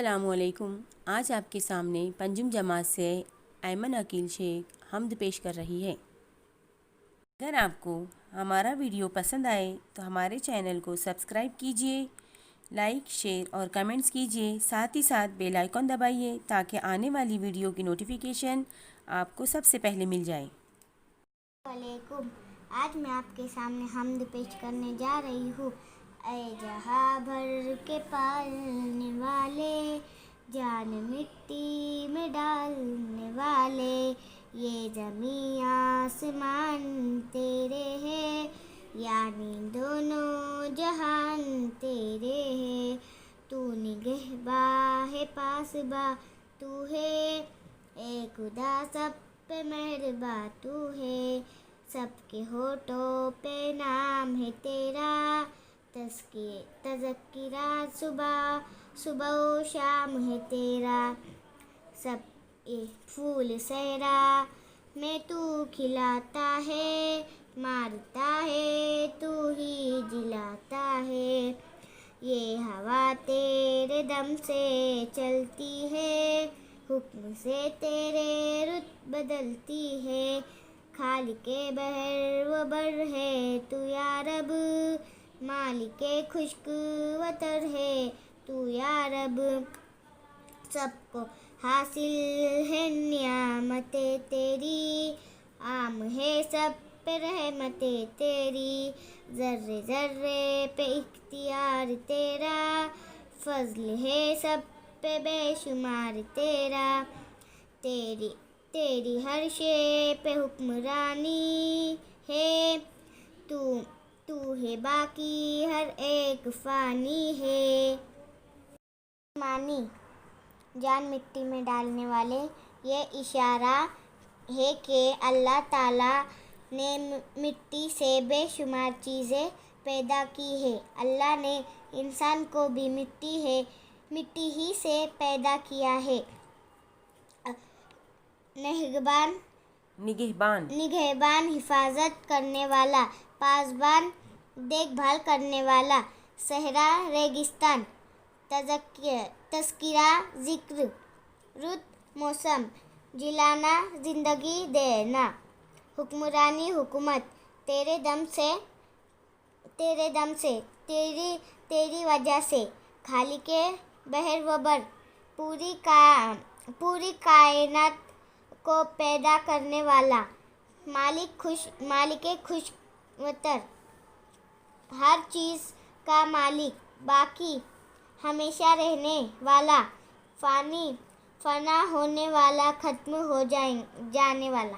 अस्सलामुअलैकुम। आज आपके सामने पंजुम जमात से ऐमन अकील शेख हम्द पेश कर रही है। अगर आपको हमारा वीडियो पसंद आए तो हमारे चैनल को सब्सक्राइब कीजिए, लाइक, शेयर और कमेंट्स कीजिए। साथ ही साथ बेल आइकॉन दबाइए ताकि आने वाली वीडियो की नोटिफिकेशन आपको सबसे पहले मिल जाए। वालेकुम। आज मैं आपके सामने हम्द पेश करने जा रही हूँ। ऐ जहाँ भर के पालने वाले, जान मिट्टी में डालने वाले, ये ज़मीं आसमान तेरे हैं, यानी दोनों जहान तेरे हैं। तू निगहबा है पासबा तू है, ए खुदा सब पे मेहरबा तू है। सबके होठों पे नाम है तेरा, तज़किरा सुबह सुबह व शाम है तेरा। सब ये फूल सहरा में तू खिलाता है, मारता है तू ही जिलाता है। ये हवा तेरे दम से चलती है, हुक्म से तेरे रुत बदलती है। खालिके बहर व बर है तू या रब, मालिके खुश्क वतर है तू या रब। सबको हासिल है नियामते तेरी, आम है सब पे रहमते तेरी। ज़र्रे ज़र्रे पे इख्तियार तेरा, फज़ल है सब पे बेशुमार तेरा। तेरी हर शे पे हुक्मरानी है, तू है बाकी हर एक फ़ानी है। मानी जान मिट्टी में डालने वाले, ये इशारा है कि अल्लाह ताला ने मिट्टी से बेशुमार चीज़ें पैदा की है। अल्लाह ने इंसान को भी मिट्टी ही से पैदा किया है। निगहबान हिफाजत करने वाला, पासबान देखभाल करने वाला, सहरा रेगिस्तान, तज़किरा ज़िक्र, रुत मौसम, जिलाना ज़िंदगी देना, हुक्मरानी हुकूमत, तेरे दम से तेरी वजह से, खालिके बहर व बर, पूरी कायनात को पैदा करने वाला, मालिके खुशवतर, हर चीज़ का मालिक, बाकी हमेशा रहने वाला, फना होने वाला, ख़त्म हो जाने वाला।